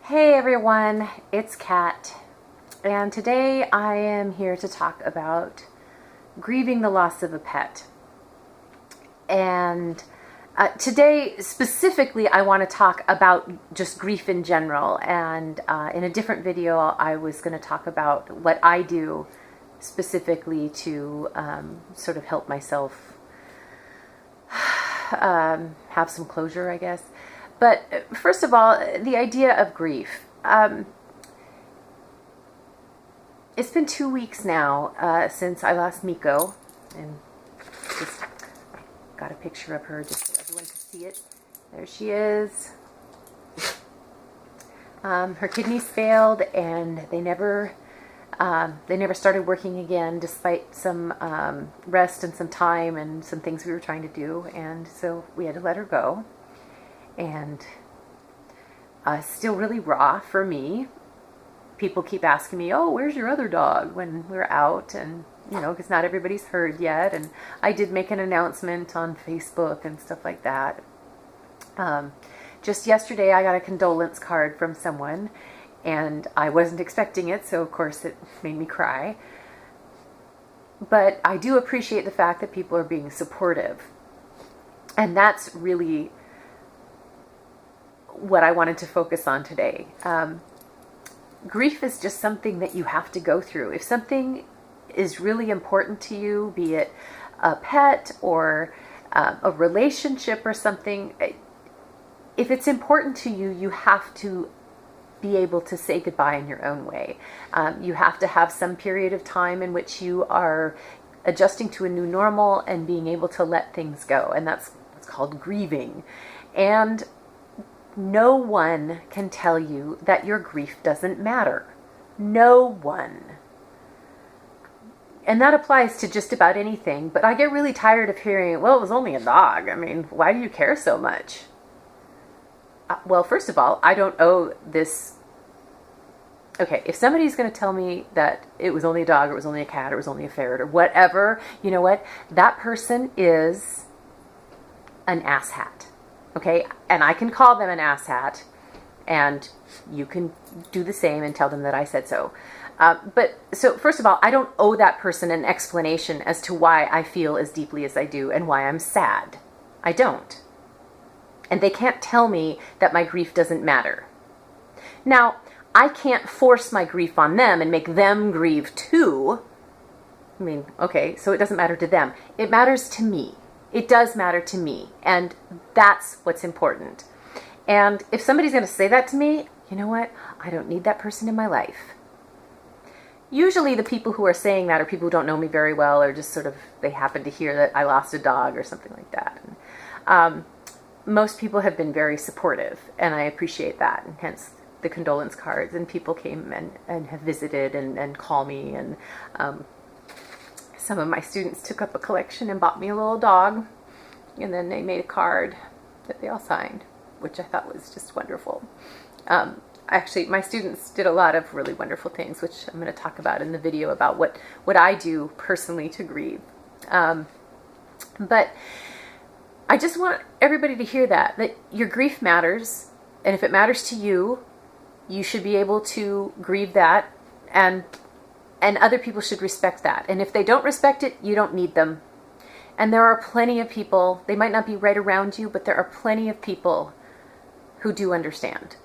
Hey everyone, it's Kat, and today I am here to talk about grieving the loss of a pet. And today specifically I want to talk about just grief in general, and in a different video I was going to talk about what I do specifically to sort of help myself have some closure, I guess. But first of all, the idea of grief. It's been 2 weeks now since I lost Miko, and just got a picture of her just so everyone can see it. There she is. Her kidneys failed, and they never started working again, despite some rest and some time and some things we were trying to do, and so we had to let her go. And still really raw for me. People keep asking me, oh, where's your other dog, when we're out, and because not everybody's heard yet. And I did make an announcement on Facebook and stuff like that. Just yesterday I got a condolence card from someone, and I wasn't expecting it, so of course it made me cry. But I do appreciate the fact that people are being supportive, and that's really what I wanted to focus on today. Grief is just something that you have to go through. If something is really important to you, be it a pet or a relationship or something, if it's important to you, you have to be able to say goodbye in your own way. You have to have some period of time in which you are adjusting to a new normal and being able to let things go, and that's what's called grieving. And no one can tell you that your grief doesn't matter. No one. And that applies to just about anything, but I get really tired of hearing, well, it was only a dog. I mean, why do you care so much? Well, first of all, I don't owe this. Okay, if somebody's going to tell me that it was only a dog, or it was only a cat, or it was only a ferret, or whatever, you know what? That person is an asshat. Okay, and I can call them an asshat, and you can do the same and tell them that I said so. But so first of all, I don't owe that person an explanation as to why I feel as deeply as I do and why I'm sad. I don't. And they can't tell me that my grief doesn't matter. Now, I can't force my grief on them and make them grieve too. I mean, okay, so it doesn't matter to them. It matters to me. It does matter to me, and that's what's important. And if somebody's going to say that to me, you know what? I don't need that person in my life. Usually the people who are saying that are people who don't know me very well, or just sort of, they happen to hear that I lost a dog or something like that. And, most people have been very supportive, and I appreciate that, and hence the condolence cards, and people came and have visited and call me, and some of my students took up a collection and bought me a little dog, and then they made a card that they all signed, which I thought was just wonderful. Actually, my students did a lot of really wonderful things, which I'm going to talk about in the video about what I do personally to grieve. But I just want everybody to hear that your grief matters, and if it matters to you, you should be able to grieve that, and other people should respect that. And if they don't respect it, you don't need them. And there are plenty of people, they might not be right around you, but there are plenty of people who do understand.